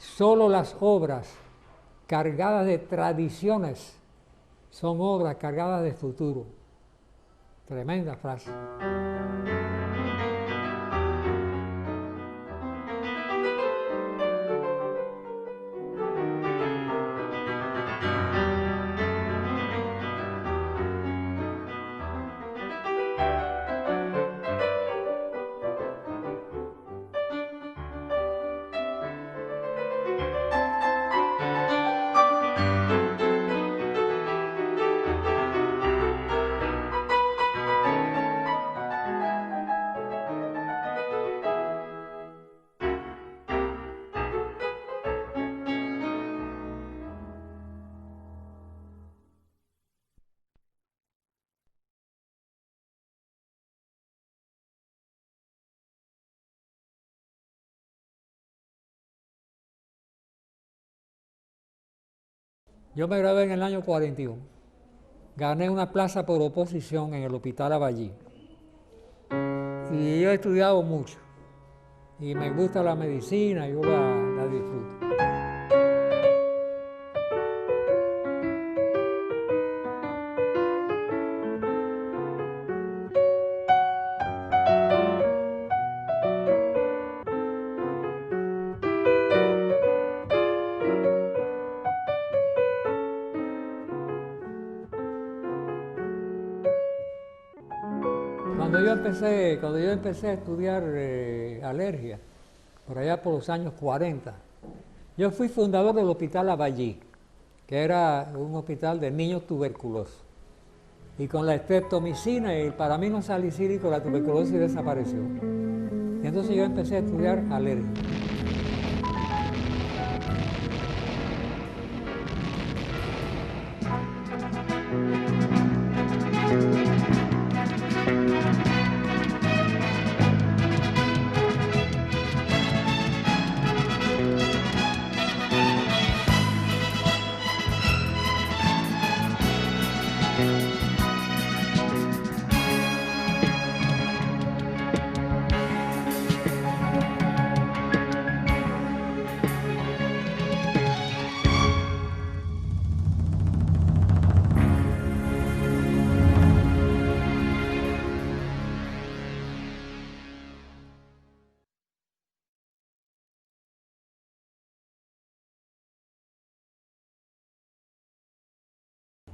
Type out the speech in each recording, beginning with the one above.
Solo las obras cargadas de tradiciones son obras cargadas de futuro. Tremenda frase. Yo me gradué en el año 41. Gané una plaza por oposición en el Hospital Aballí. Y yo he estudiado mucho. Y me gusta la medicina, yo la disfruto. Cuando yo empecé a estudiar alergia, por allá por los años 40, yo fui fundador del Hospital Aballí, que era un hospital de niños tuberculosos. Y con la streptomicina y el paramino salicílico la tuberculosis desapareció. Y entonces yo empecé a estudiar alergia.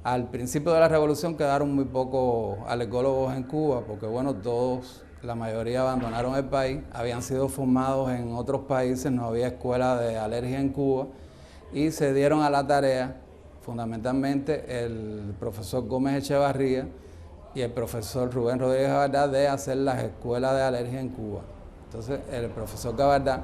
Al principio de la revolución quedaron muy pocos alergólogos en Cuba, porque bueno, la mayoría abandonaron el país, habían sido formados en otros países, no había escuela de alergia en Cuba, y se dieron a la tarea, fundamentalmente el profesor Gómez Echevarría y el profesor Rubén Rodríguez Gabaldá, de hacer las escuelas de alergia en Cuba. Entonces el profesor Gabaldá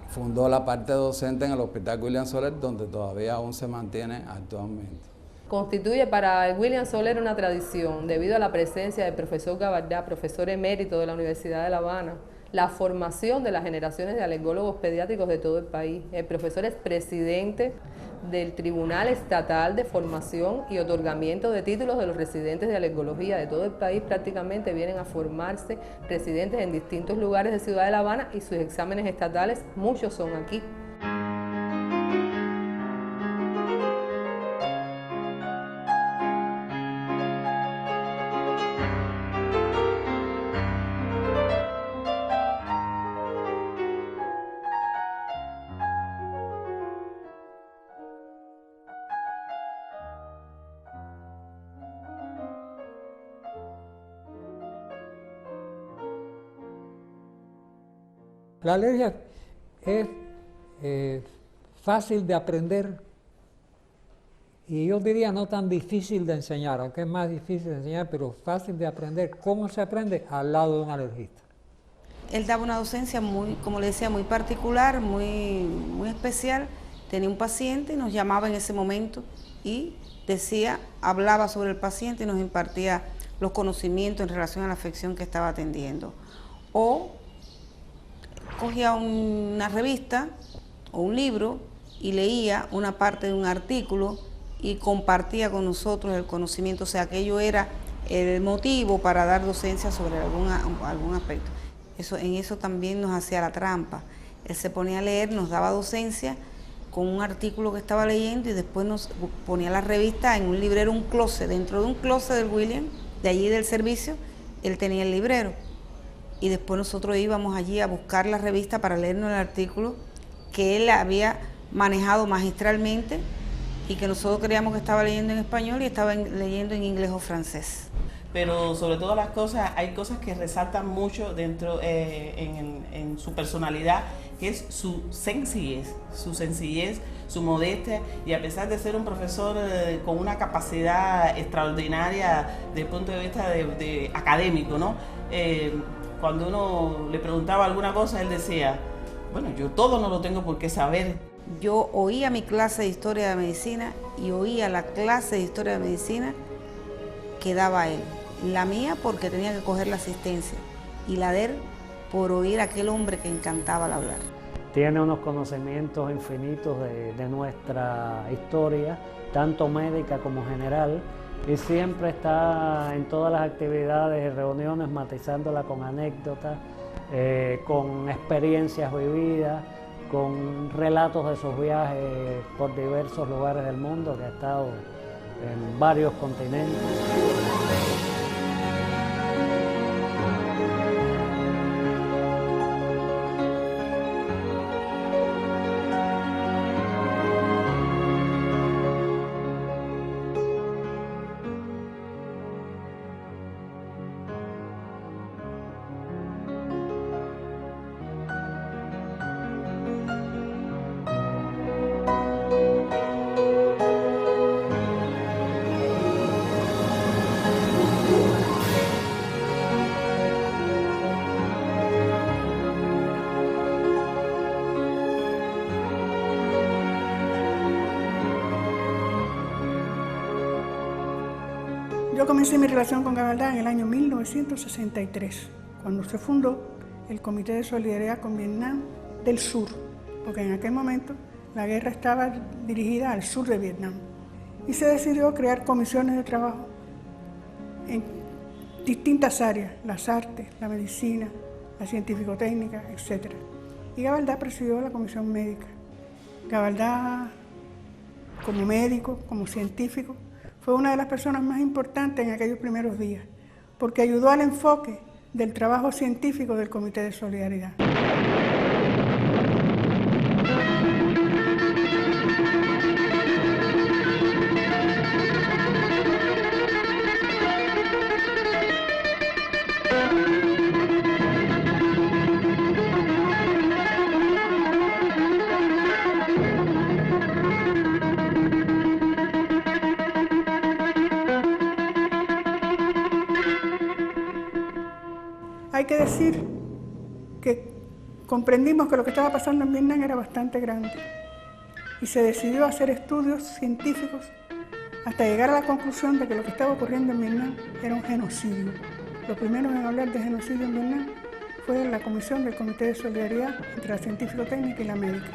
fundó la parte docente en el Hospital William Soler, donde todavía aún se mantiene actualmente. Constituye para el William Soler una tradición, debido a la presencia del profesor Gabaldá, profesor emérito de la Universidad de La Habana, la formación de las generaciones de alergólogos pediátricos de todo el país. El profesor es presidente del Tribunal Estatal de Formación y Otorgamiento de Títulos de los residentes de alergología de todo el país. Prácticamente vienen a formarse residentes en distintos lugares de Ciudad de La Habana y sus exámenes estatales, muchos son aquí. La alergia es fácil de aprender y yo diría no tan difícil de enseñar, aunque es más difícil de enseñar, pero fácil de aprender. ¿Cómo se aprende? Al lado de un alergista. Él daba una docencia muy, como le decía, muy particular, muy especial. Tenía un paciente y nos llamaba en ese momento y hablaba sobre el paciente y nos impartía los conocimientos en relación a la afección que estaba atendiendo. O cogía una revista o un libro y leía una parte de un artículo y compartía con nosotros el conocimiento, o sea, aquello era el motivo para dar docencia sobre algún aspecto. En eso también nos hacía la trampa. Él se ponía a leer, nos daba docencia con un artículo que estaba leyendo y después nos ponía la revista en un librero, un closet, dentro de un closet del William, de allí del servicio, él tenía el librero. Y después nosotros íbamos allí a buscar la revista para leernos el artículo que él había manejado magistralmente y que nosotros creíamos que estaba leyendo en español y estaba leyendo en inglés o francés. Pero sobre todas las cosas, hay cosas que resaltan mucho dentro en su personalidad, que es su sencillez, su modestia, y a pesar de ser un profesor con una capacidad extraordinaria desde el punto de vista de académico, ¿no? Cuando uno le preguntaba alguna cosa, él decía, bueno, yo todo no lo tengo por qué saber. Yo oía mi clase de Historia de Medicina y oía la clase de Historia de Medicina que daba él. La mía porque tenía que coger la asistencia y la de él por oír a aquel hombre que encantaba al hablar. Tiene unos conocimientos infinitos de nuestra historia, tanto médica como general, y siempre está en todas las actividades y reuniones matizándola con anécdotas, con experiencias vividas, con relatos de sus viajes por diversos lugares del mundo, que ha estado en varios continentes. Yo comencé mi relación con Gabaldá en el año 1963, cuando se fundó el Comité de Solidaridad con Vietnam del Sur, porque en aquel momento la guerra estaba dirigida al sur de Vietnam. Y se decidió crear comisiones de trabajo en distintas áreas, las artes, la medicina, la científico-técnica, etc. Y Gabaldá presidió la comisión médica. Gabaldá, como médico, como científico, fue una de las personas más importantes en aquellos primeros días, porque ayudó al enfoque del trabajo científico del Comité de Solidaridad. Hay que decir que comprendimos que lo que estaba pasando en Vietnam era bastante grande y se decidió hacer estudios científicos hasta llegar a la conclusión de que lo que estaba ocurriendo en Vietnam era un genocidio. Lo primero en hablar de genocidio en Vietnam fue la comisión del Comité de Solidaridad entre la científico-técnica y la médica.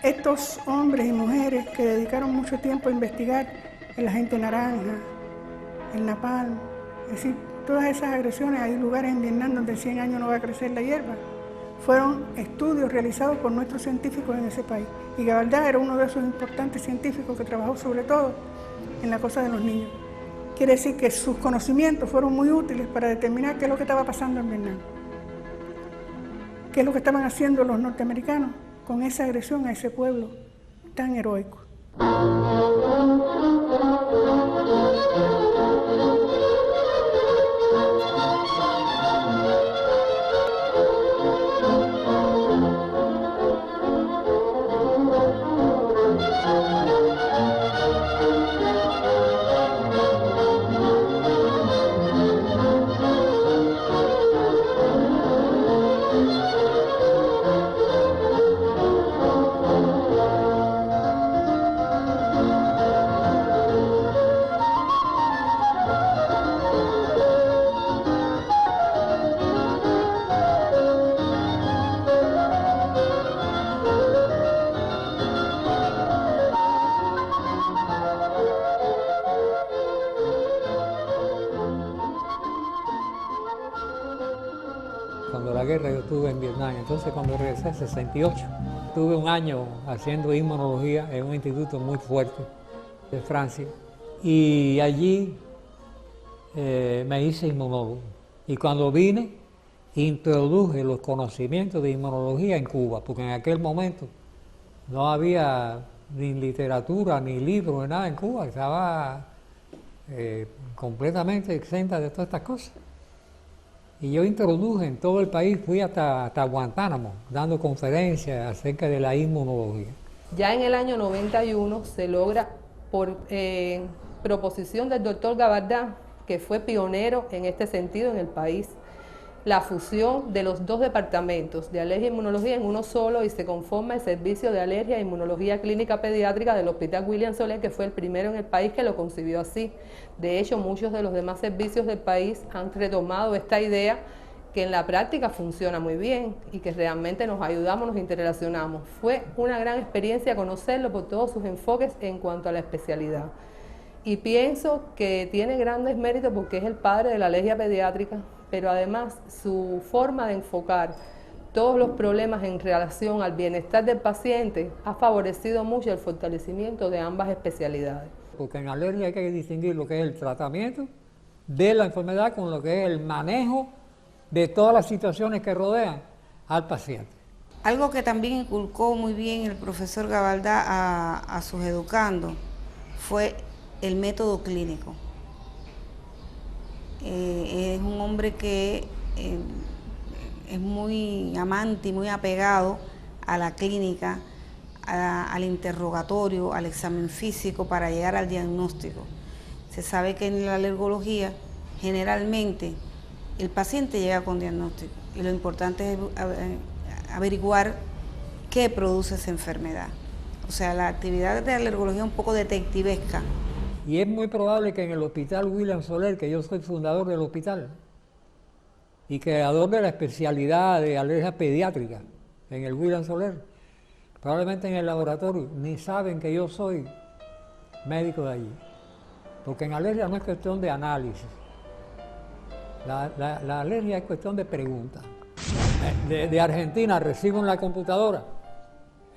Estos hombres y mujeres que dedicaron mucho tiempo a investigar el agente naranja, el napalm, es decir, todas esas agresiones, hay lugares en Vietnam donde en 100 años no va a crecer la hierba. Fueron estudios realizados por nuestros científicos en ese país. Y Gabaldá era uno de esos importantes científicos que trabajó sobre todo en la cosa de los niños. Quiere decir que sus conocimientos fueron muy útiles para determinar qué es lo que estaba pasando en Vietnam. Qué es lo que estaban haciendo los norteamericanos con esa agresión a ese pueblo tan heroico. que yo estuve en Vietnam. Entonces cuando regresé, 68, tuve un año haciendo inmunología en un instituto muy fuerte de Francia. Y allí me hice inmunólogo. Y cuando vine, introduje los conocimientos de inmunología en Cuba, porque en aquel momento no había ni literatura, ni libros, ni nada en Cuba. Estaba completamente exenta de todas estas cosas. Y yo introduje en todo el país, fui hasta Guantánamo, dando conferencias acerca de la inmunología. Ya en el año 91 se logra, por proposición del doctor Gabaldá, que fue pionero en este sentido en el país, la fusión de los dos departamentos de alergia e inmunología en uno solo, y se conforma el Servicio de Alergia e Inmunología Clínica Pediátrica del Hospital William Soler, que fue el primero en el país que lo concibió así. De hecho, muchos de los demás servicios del país han retomado esta idea, que en la práctica funciona muy bien y que realmente nos ayudamos, nos interrelacionamos. Fue una gran experiencia conocerlo por todos sus enfoques en cuanto a la especialidad. Y pienso que tiene grandes méritos porque es el padre de la alergia pediátrica, pero además su forma de enfocar todos los problemas en relación al bienestar del paciente ha favorecido mucho el fortalecimiento de ambas especialidades. Porque en alergia hay que distinguir lo que es el tratamiento de la enfermedad con lo que es el manejo de todas las situaciones que rodean al paciente. Algo que también inculcó muy bien el profesor Gabaldá a sus educandos fue el método clínico. Es un hombre que es muy amante y muy apegado a la clínica, al interrogatorio, al examen físico para llegar al diagnóstico. Se sabe que en la alergología generalmente el paciente llega con diagnóstico y lo importante es averiguar qué produce esa enfermedad. O sea, la actividad de alergología es un poco detectivesca. Y es muy probable que en el Hospital William Soler, que yo soy fundador del hospital y creador de la especialidad de alergia pediátrica en el William Soler, probablemente en el laboratorio ni saben que yo soy médico de allí. Porque en alergia no es cuestión de análisis. La alergia es cuestión de preguntas. De Argentina recibo en la computadora,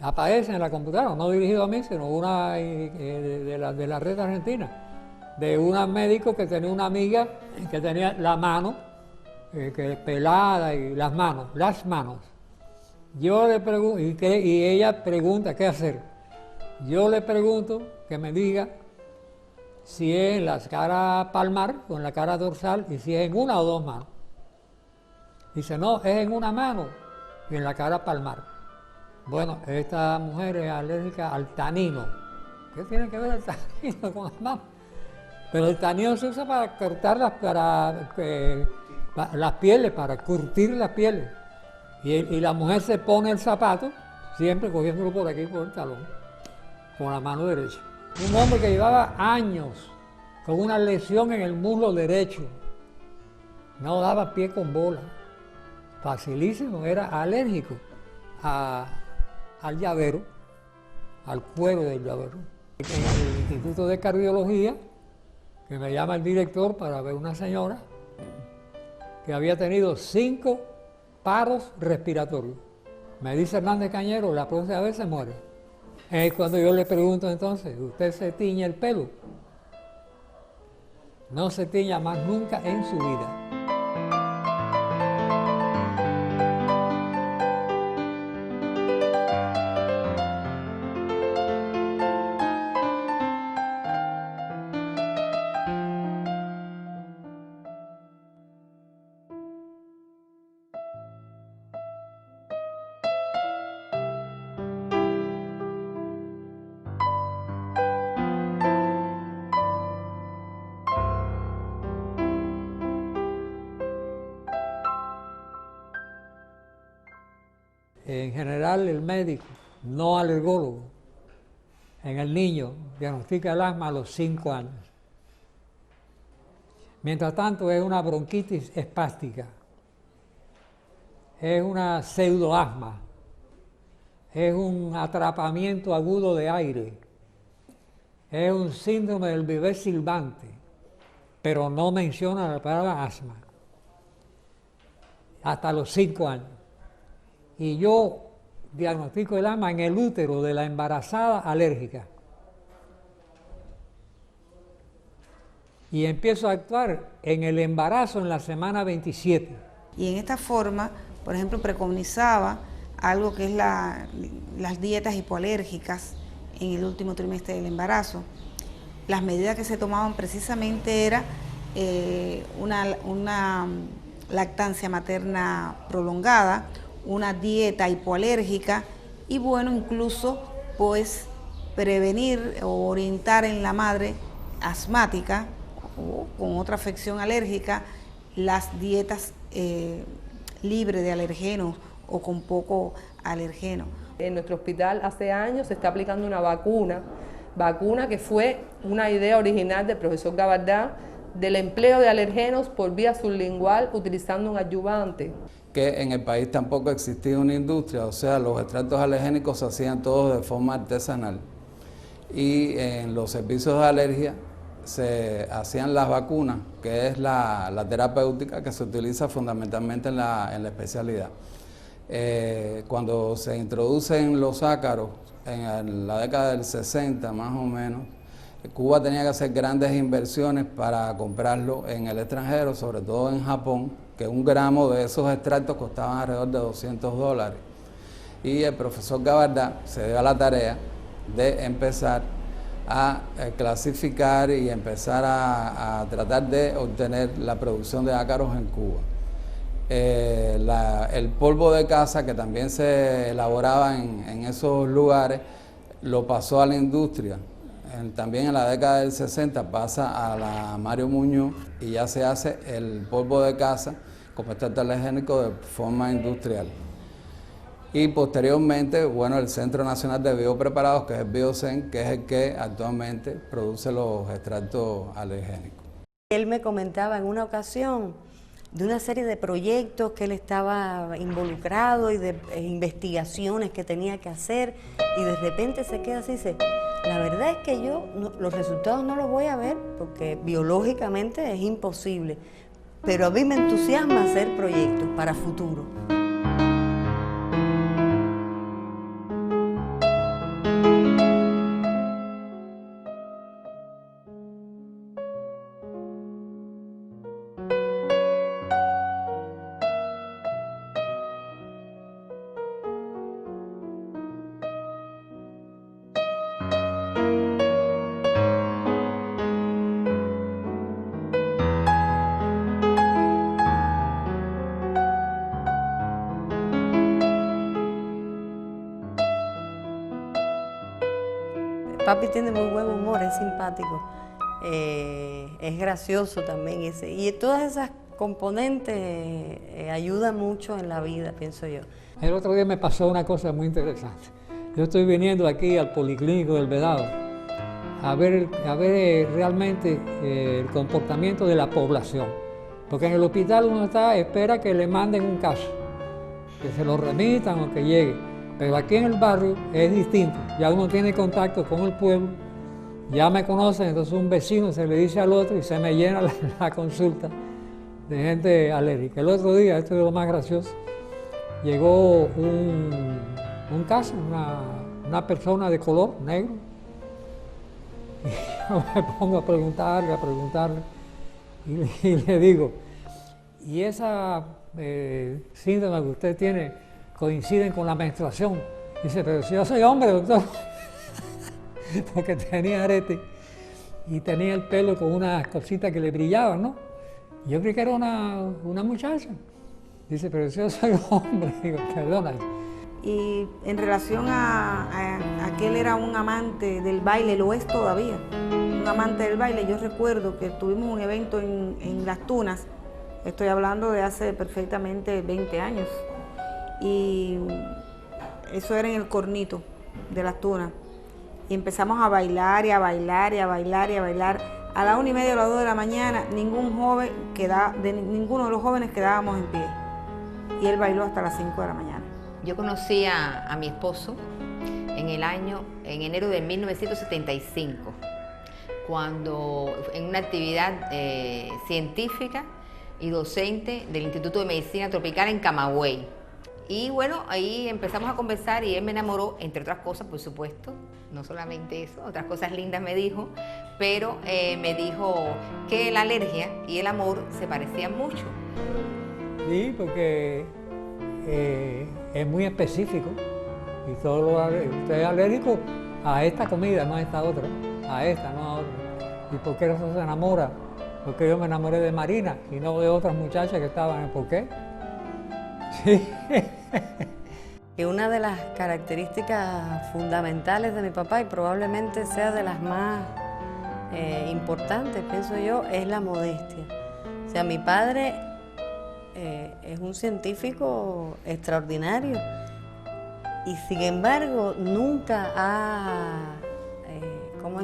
aparece en la computadora, no dirigido a mí, sino una de la red argentina, de un médico que tenía una amiga que tenía la mano pelada y las manos. Yo le pregunto, y ella pregunta qué hacer. Yo le pregunto que me diga si es en la cara palmar o en la cara dorsal y si es en una o dos manos. Dice, no, es en una mano y en la cara palmar. Bueno, esta mujer es alérgica al tanino. ¿Qué tiene que ver el tanino con las manos? Pero el tanino se usa para cortar las pieles, para curtir las pieles. Y la mujer se pone el zapato, siempre cogiéndolo por aquí, por el talón, con la mano derecha. Un hombre que llevaba años con una lesión en el muslo derecho, no daba pie con bola, facilísimo, era alérgico al llavero, al cuero del llavero. En el Instituto de Cardiología, que me llama el director para ver una señora que había tenido 5 paros respiratorios. Me dice Hernández Cañero, la próxima vez se muere. Es cuando yo le pregunto entonces, ¿usted se tiñe el pelo? No se tiña más nunca en su vida. En general, el médico, no alergólogo, en el niño diagnostica el asma a los 5 años. Mientras tanto, es una bronquitis espástica, es una pseudoasma, es un atrapamiento agudo de aire, es un síndrome del bebé silbante, pero no menciona la palabra asma, hasta los 5 años. y yo diagnostico el asma en el útero de la embarazada alérgica. Y empiezo a actuar en el embarazo en la semana 27. Y en esta forma, por ejemplo, preconizaba algo que es las dietas hipoalérgicas en el último trimestre del embarazo. Las medidas que se tomaban precisamente era una lactancia materna prolongada, una dieta hipoalérgica y bueno, incluso pues prevenir o orientar en la madre asmática o con otra afección alérgica las dietas libres de alergenos o con poco alergeno. En nuestro hospital hace años se está aplicando una vacuna que fue una idea original del profesor Gabaldá, del empleo de alergenos por vía sublingual utilizando un adyuvante. Que en el país tampoco existía una industria, o sea, los extractos alergénicos se hacían todos de forma artesanal. Y en los servicios de alergia se hacían las vacunas, que es la terapéutica que se utiliza fundamentalmente en la especialidad. Cuando se introducen los ácaros en la década del 60 más o menos, Cuba tenía que hacer grandes inversiones para comprarlo en el extranjero, sobre todo en Japón, que 1 gramo de esos extractos costaban alrededor de $200. Y el profesor Gabaldá se dio a la tarea de empezar a clasificar y empezar a tratar de obtener la producción de ácaros en Cuba. El polvo de caza, que también se elaboraba en esos lugares, lo pasó a la industria. También en la década del 60 pasa a la Mario Muñoz y ya se hace el polvo de caza como extracto alergénico de forma industrial. Y posteriormente, bueno, el Centro Nacional de Biopreparados, que es el Biocen, que es el que actualmente produce los extractos alergénicos. Él me comentaba en una ocasión de una serie de proyectos que él estaba involucrado y de investigaciones que tenía que hacer, y de repente se queda así y dice: la verdad es que yo los resultados no los voy a ver porque biológicamente es imposible, pero a mí me entusiasma hacer proyectos para futuro. Papi tiene muy buen humor, es simpático, es gracioso también, y todas esas componentes ayudan mucho en la vida, pienso yo. El otro día me pasó una cosa muy interesante. Yo estoy viniendo aquí al Policlínico del Vedado a ver realmente el comportamiento de la población, porque en el hospital uno espera que le manden un caso, que se lo remitan o que llegue. Pero aquí en el barrio es distinto, ya uno tiene contacto con el pueblo, ya me conocen, entonces un vecino se le dice al otro y se me llena la consulta de gente alérgica. El otro día, esto es lo más gracioso, llegó un caso, una persona de color negro, y yo me pongo a preguntarle, y le digo: ¿y esa síndrome que usted tiene coinciden con la menstruación? Dice: pero si yo soy hombre, doctor. Porque tenía arete y tenía el pelo con unas cositas que le brillaban, ¿no? Y yo creí que era una muchacha. Dice: pero si yo soy hombre. Digo: perdona. Y en relación a que él era un amante del baile, lo es todavía, un amante del baile. Yo recuerdo que tuvimos un evento en Las Tunas, estoy hablando de hace perfectamente 20 años, y eso era en el Cornito de Las Tunas, y empezamos a bailar y a bailar y a bailar y a bailar. A las 1:30 o las 2 de la mañana ninguno de los jóvenes quedábamos en pie, y él bailó hasta las 5 de la mañana. Yo conocí a mi esposo en enero de 1975, cuando en una actividad científica y docente del Instituto de Medicina Tropical en Camagüey. Y bueno, ahí empezamos a conversar y él me enamoró, entre otras cosas, por supuesto, no solamente eso, otras cosas lindas me dijo, pero me dijo que la alergia y el amor se parecían mucho. Sí, porque es muy específico y usted es alérgico a esta comida, no a esta otra, a esta, no a otra. ¿Y por qué eso se enamora? Porque yo me enamoré de Marina y no de otras muchachas que estaban en ¿por qué? Sí. Y una de las características fundamentales de mi papá, y probablemente sea de las más importantes, pienso yo, es la modestia. O sea, mi padre es un científico extraordinario y sin embargo nunca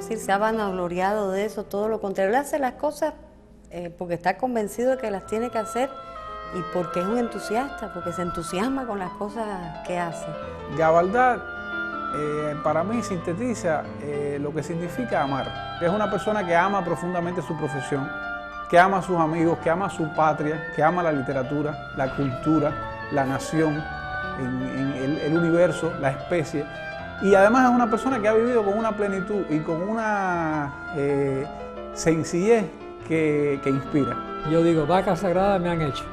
se ha vanagloriado de eso, todo lo contrario. Él hace las cosas porque está convencido de que las tiene que hacer y porque es un entusiasta, porque se entusiasma con las cosas que hace. Gabaldá para mí sintetiza lo que significa amar. Es una persona que ama profundamente su profesión, que ama a sus amigos, que ama a su patria, que ama la literatura, la cultura, la nación, el universo, la especie. Y además es una persona que ha vivido con una plenitud y con una sencillez que inspira. Yo digo, vacas sagradas me han hecho.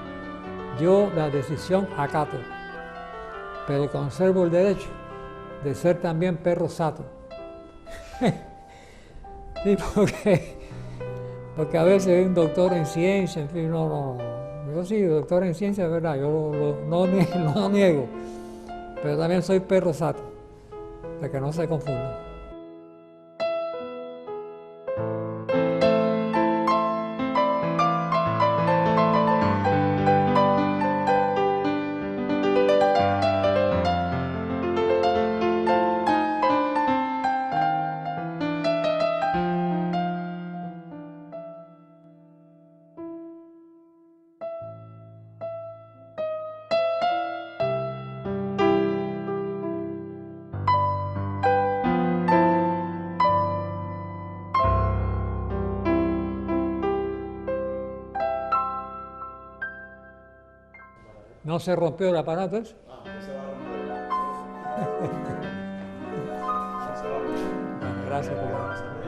Yo la decisión acato, pero conservo el derecho de ser también perro sato. Sí, porque a veces hay un doctor en ciencia, en fin, no. Yo sí, doctor en ciencia, es verdad, yo no niego, pero también soy perro sato, para que no se confunda. ¿No se rompió el aparato eso? No se va a romper. Gracias por